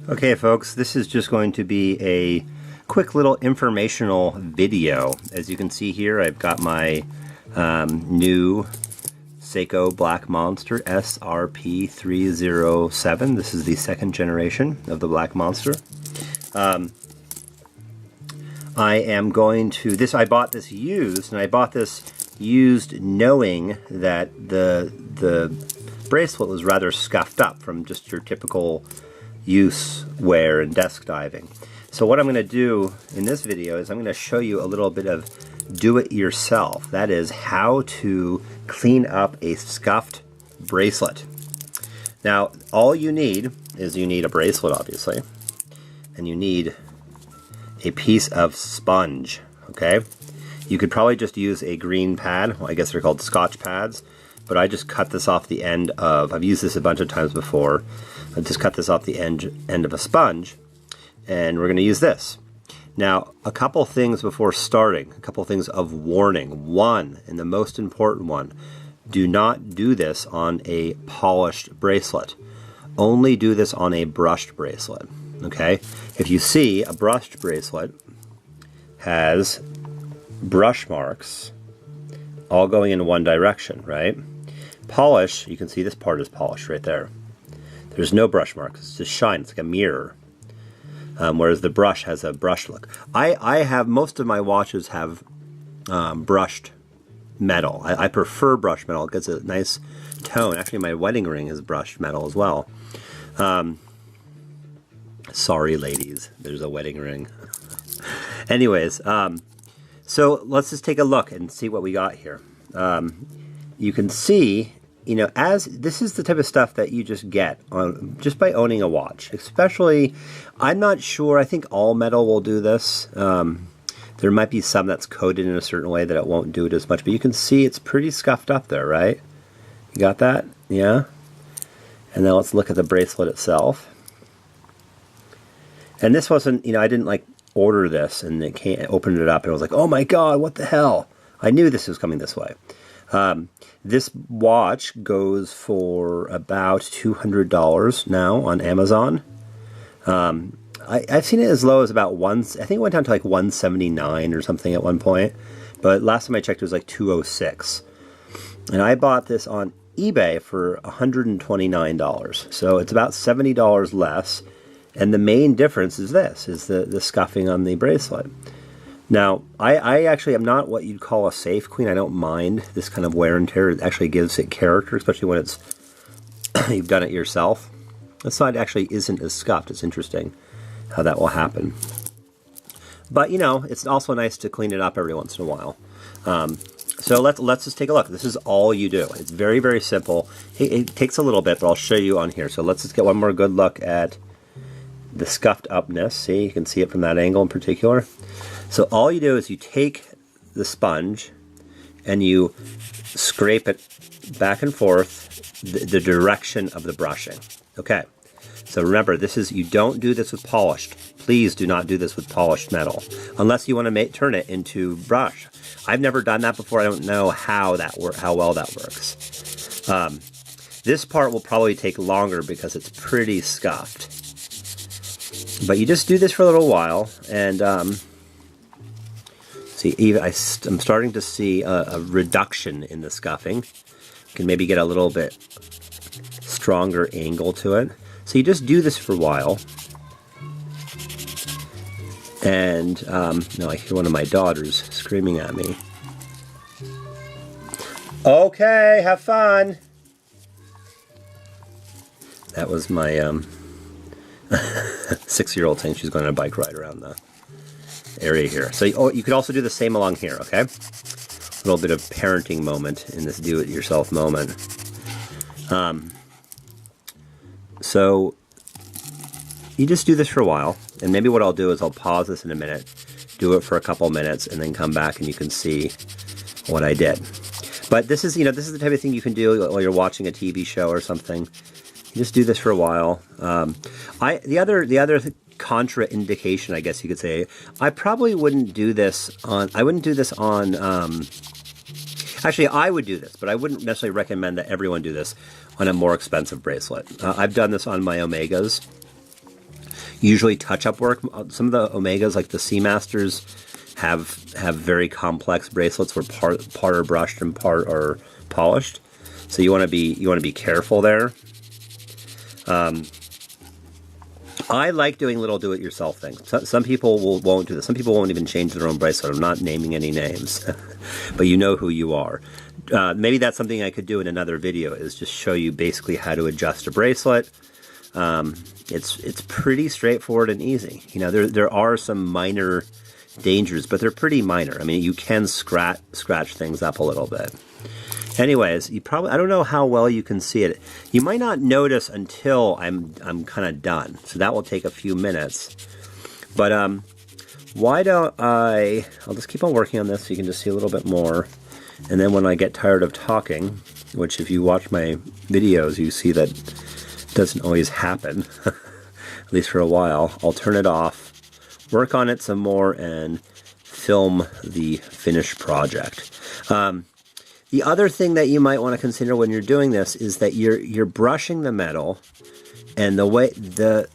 Okay folks, this is just going to be a quick little informational video. As you can see here, I've got my new Seiko Black Monster SRP307. This is the second generation of the Black Monster. I am going to, I bought this used, and I bought this used knowing that the bracelet was rather scuffed up from just your typical use, wear, and desk diving. So what I'm going to do in this video is I'm going to show you a little bit of do-it-yourself. That is how to clean up a scuffed bracelet. Now, all you need is you need a bracelet, obviously, and you need a piece of sponge, okay? You could probably just use a green pad. Well, I guess they're called Scotch pads, but I just cut this off the end of, I've used this a bunch of times before, I just cut this off the end of a sponge, and we're going to use this. Now, a couple things before starting, a couple things of warning. One, and the most important one, do not do this on a polished bracelet. Only do this on a brushed bracelet, okay? If you see, a brushed bracelet has brush marks all going in one direction, right? Polish, you can see this part is polished right there. There's no brush marks, it's just shine, it's like a mirror. Whereas the brush has a brush look. I have, most of my watches have brushed metal. I prefer brushed metal, it gets a nice tone. Actually, my wedding ring is brushed metal as well. Sorry ladies, there's a wedding ring. Anyways, so let's just take a look and see what we got here. You can see, you know, as this is the type of stuff that you just get on just by owning a watch. Especially, I'm not sure, I think all metal will do this. There might be some that's coated in a certain way that it won't do it as much, but you can see it's pretty scuffed up there, right? You got that? Yeah? And now let's look at the bracelet itself. And this wasn't, you know, I didn't like order this and opened it up and I was like, oh my god, what the hell? I knew this was coming this way. This watch goes for about $200 now on Amazon. I've seen it as low as about I think it went down to like $179 or something at one point, but last time I checked it was like $206. And I bought this on eBay for $129, so it's about $70 less. And the main difference is this, is the scuffing on the bracelet. Now, I actually am not what you'd call a safe queen. I don't mind this kind of wear and tear. It actually gives it character, especially when it's you've done it yourself. This side actually isn't as scuffed. It's interesting how that will happen. But, you know, it's also nice to clean it up every once in a while. So let's just take a look. This is all you do. It's very, very simple. It takes a little bit, but I'll show you on here. So let's just get one more good look at the scuffed upness. See, you can see it from that angle in particular. So all you do is you take the sponge and you scrape it back and forth the direction of the brushing. Okay, so remember, this is, you don't do this with polished. Please do not do this with polished metal unless you want to turn it into brush. I've never done that before. I don't know how well that works. This part will probably take longer because it's pretty scuffed. But you just do this for a little while, and see, even I'm starting to see a reduction in the scuffing. You can maybe get a little bit stronger angle to it. So you just do this for a while. And now I hear one of my daughters screaming at me. Okay, have fun. That was my 6-year-old saying she's going on a bike ride around the area here. So you could also do the same along here, okay? A little bit of parenting moment in this do-it-yourself moment. So you just do this for a while, and maybe what I'll do is I'll pause this in a minute, do it for a couple minutes, and then come back and you can see what I did. But this is, you know, this is the type of thing you can do while you're watching a TV show or something. You just do this for a while. The other contraindication, I guess you could say, I probably wouldn't do this on, actually I would do this, but I wouldn't necessarily recommend that everyone do this on a more expensive bracelet. I've done this on my Omegas. Usually touch-up work. Some of the Omegas, like the Seamasters, have very complex bracelets where part are brushed and part are polished. So you want to be careful there. I like doing little do-it-yourself things. Some people won't do this. Some people won't even change their own bracelet. I'm not naming any names, but you know who you are. Maybe that's something I could do in another video, is just show you basically how to adjust a bracelet. It's pretty straightforward and easy. You know, there are some minor dangers, but they're pretty minor. I mean, you can scratch things up a little bit. Anyways, I don't know how well you can see it. You might not notice until I'm kind of done. So that will take a few minutes. But why don't I'll just keep on working on this so you can just see a little bit more. And then when I get tired of talking, which if you watch my videos, you see that doesn't always happen, at least for a while, I'll turn it off, work on it some more, and film the finished project. The other thing that you might want to consider when you're doing this is that you're brushing the metal, and the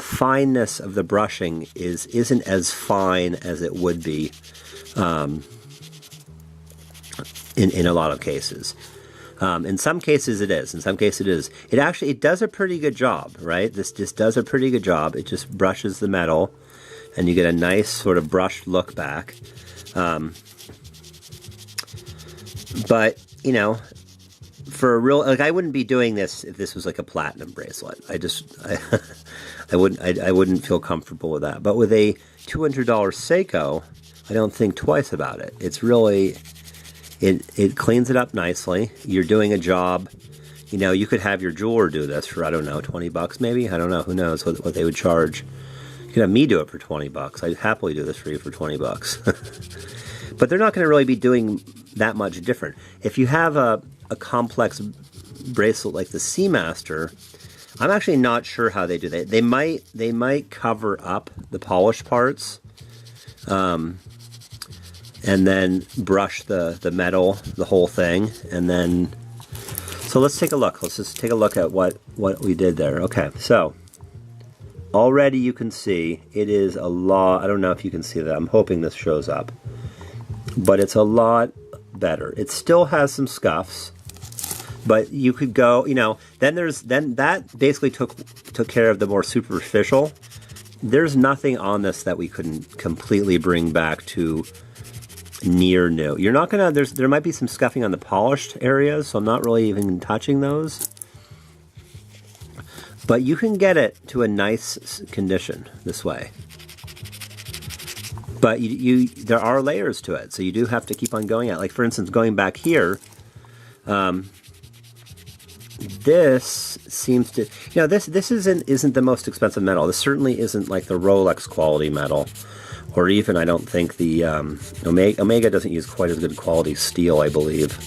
fineness of the brushing isn't as fine as it would be in a lot of cases. In some cases it is. In some cases it is. It does a pretty good job, right? This just does a pretty good job. It just brushes the metal, and you get a nice sort of brushed look back. But, you know, for a real, like, I wouldn't be doing this if this was like a platinum bracelet. I wouldn't feel comfortable with that. But with a $200 Seiko, I don't think twice about it. It's really, it cleans it up nicely. You're doing a job. You know, you could have your jeweler do this for, I don't know, 20 bucks maybe? I don't know. Who knows what they would charge. You could have me do it for 20 bucks. I'd happily do this for you for 20 bucks. But they're not going to really be doing that much different. If you have a complex bracelet like the Seamaster, I'm actually not sure how they do that. They might cover up the polished parts, and then brush the metal, the whole thing, and then. So let's take a look. Let's just take a look at what we did there. Okay, so already you can see it is a lot. I don't know if you can see that. I'm hoping this shows up. But it's a lot better. It still has some scuffs, but you could go, you know, then that basically took care of the more superficial. There's nothing on this that we couldn't completely bring back to near new. You're not gonna, there might be some scuffing on the polished areas, so I'm not really even touching those. But you can get it to a nice condition this way. But there are layers to it, so you do have to keep on going at. Like, for instance, going back here, this seems to, you know, this isn't the most expensive metal. This certainly isn't like the Rolex quality metal, or even, I don't think the Omega doesn't use quite as good quality steel, I believe,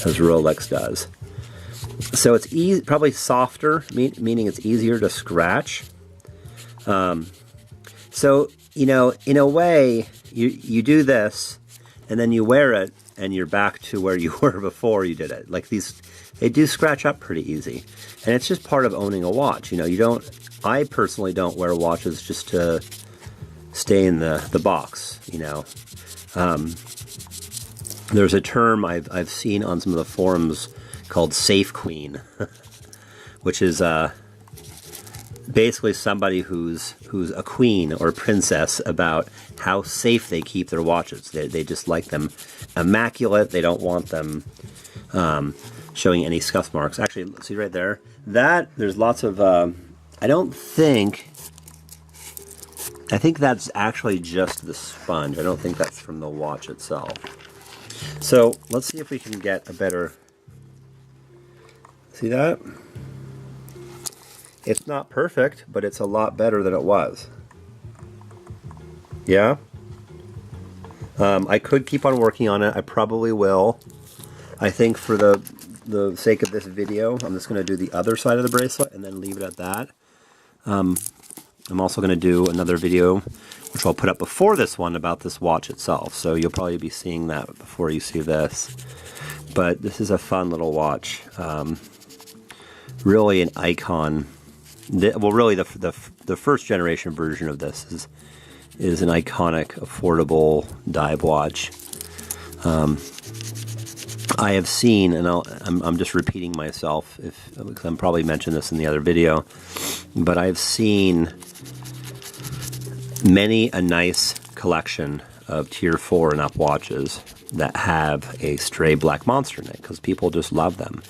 as Rolex does. So it's probably softer, meaning it's easier to scratch. So, you know, in a way, you do this, and then you wear it, and you're back to where you were before you did it. Like these, they do scratch up pretty easy. And it's just part of owning a watch. You know, I personally don't wear watches just to stay in the box, you know. There's a term I've seen on some of the forums called safe queen, which is basically somebody who's a queen or a princess about how safe they keep their watches. They just like them immaculate. They don't want them showing any scuff marks. Actually, see right there, there's lots of I think that's actually just the sponge. I don't think that's from the watch itself. So let's see if we can get a better, see that? It's not perfect, but it's a lot better than it was. Yeah? I could keep on working on it. I probably will. I think for the sake of this video, I'm just going to do the other side of the bracelet and then leave it at that. I'm also going to do another video, which I'll put up before this one, about this watch itself. So you'll probably be seeing that before you see this. But this is a fun little watch. Really an icon well, really, the first generation version of this is an iconic, affordable dive watch. I have seen, and I'm just repeating myself, because I'm probably mentioned this in the other video, but I've seen many a nice collection of Tier 4 and up watches that have a stray black monster in it, because people just love them.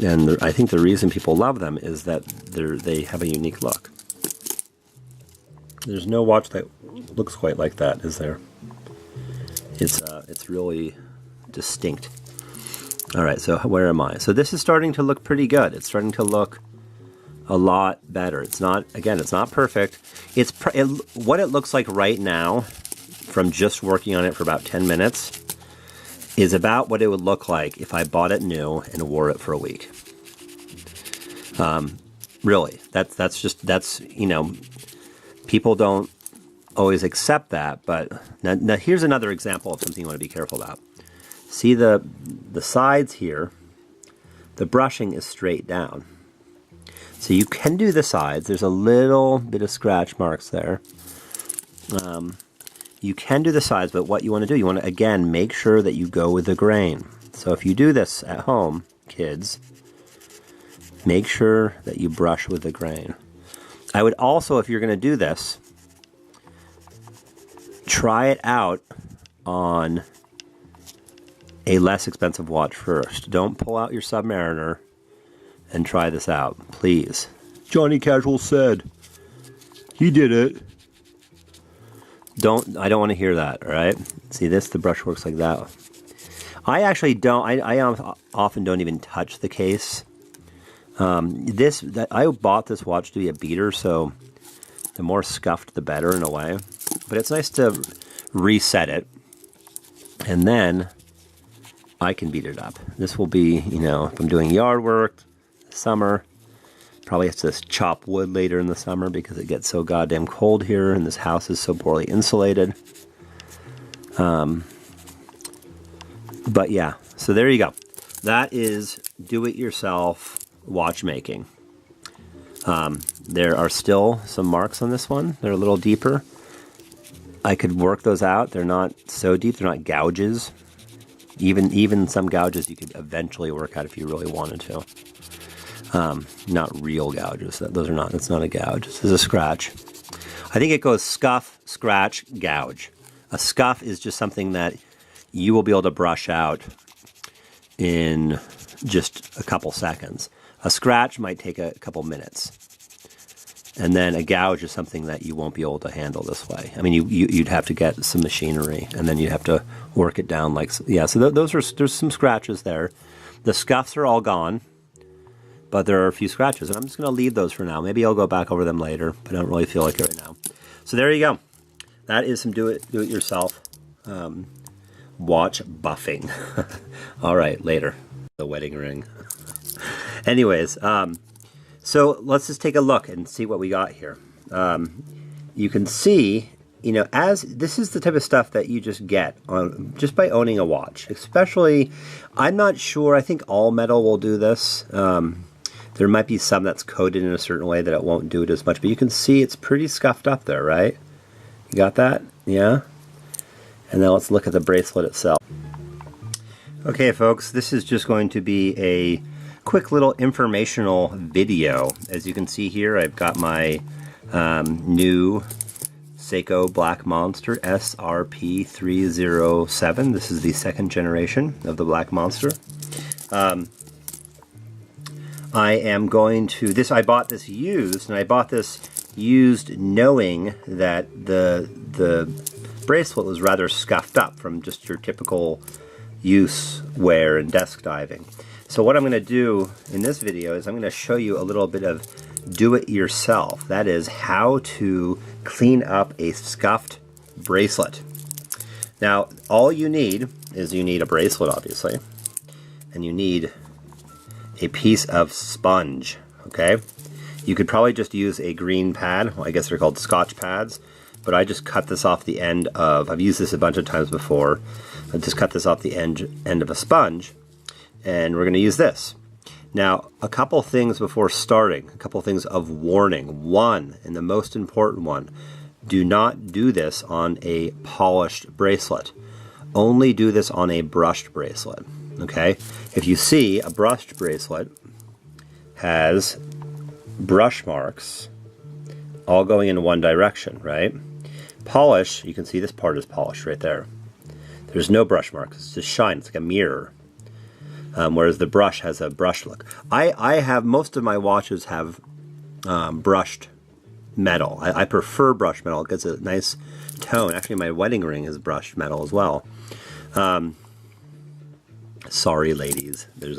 And I think the reason people love them is that they have a unique look. There's no watch that looks quite like that, is there? It's really distinct. All right, so where am I? So this is starting to look pretty good. It's starting to look a lot better. It's not, again, it's not perfect. What it looks like right now, from just working on it for about 10 minutes, is about what it would look like if I bought it new and wore it for a week. Really, that's you know, people don't always accept that, but now here's another example of something you want to be careful about. See the sides here, the brushing is straight down. So you can do the sides. There's a little bit of scratch marks there. You can do the sides, but what you want to do, you want to, again, make sure that you go with the grain. So if you do this at home, kids, make sure that you brush with the grain. I would also, if you're going to do this, try it out on a less expensive watch first. Don't pull out your Submariner and try this out, please. Johnny Casual said he did it. I don't want to hear that, all right? See this? The brush works like that. I actually don't, I often don't even touch the case. I bought this watch to be a beater, so the more scuffed, the better in a way. But it's nice to reset it, and then I can beat it up. This will be, you know, if I'm doing yard work, summer, probably have to chop wood later in the summer because it gets so goddamn cold here and this house is so poorly insulated. But yeah, so there you go. That is do-it-yourself watchmaking. There are still some marks on this one. They're a little deeper. I could work those out. They're not so deep. They're not gouges. Even some gouges you could eventually work out if you really wanted to. Not real gouges. Those are not. It's not a gouge. This is a scratch. I think it goes scuff, scratch, gouge. A scuff is just something that you will be able to brush out in just a couple seconds. A scratch might take a couple minutes. And then a gouge is something that you won't be able to handle this way. I mean, you'd have to get some machinery, and then you'd have to work it down like, yeah, so there's some scratches there. The scuffs are all gone, but there are a few scratches, and I'm just going to leave those for now. Maybe I'll go back over them later, but I don't really feel like it right now. So there you go. That is some do-it-yourself watch buffing. All right, later. The wedding ring. Anyways, so let's just take a look and see what we got here. You can see, you know, as this is the type of stuff that you just get on just by owning a watch. Especially, I'm not sure. I think all metal will do this. There might be some that's coated in a certain way that it won't do it as much, but you can see it's pretty scuffed up there, right? You got that? Yeah? And now let's look at the bracelet itself. Okay, folks, this is just going to be a quick little informational video. As you can see here, I've got my new Seiko Black Monster SRP307. This is the second generation of the Black Monster. I bought this used, and I bought this used knowing that the bracelet was rather scuffed up from just your typical use, wear, and desk diving. So what I'm going to do in this video is I'm going to show you a little bit of do-it-yourself. That is how to clean up a scuffed bracelet. Now, all you need is you need a bracelet, obviously, and you need a piece of sponge, okay? You could probably just use a green pad. Well, I guess they're called Scotch pads, but I just cut this off the end of, I've used this a bunch of times before, I just cut this off the end of a sponge, and we're going to use this. Now, a couple things before starting, a couple things of warning. One, and the most important one, do not do this on a polished bracelet. Only do this on a brushed bracelet, okay? If you see, a brushed bracelet has brush marks all going in one direction, right? Polish, you can see this part is polished right there. There's no brush marks, it's just shine, it's like a mirror. Whereas the brush has a brushed look. I have, most of my watches have brushed metal. I prefer brushed metal, it gets a nice tone. Actually, my wedding ring is brushed metal as well. Sorry ladies, there's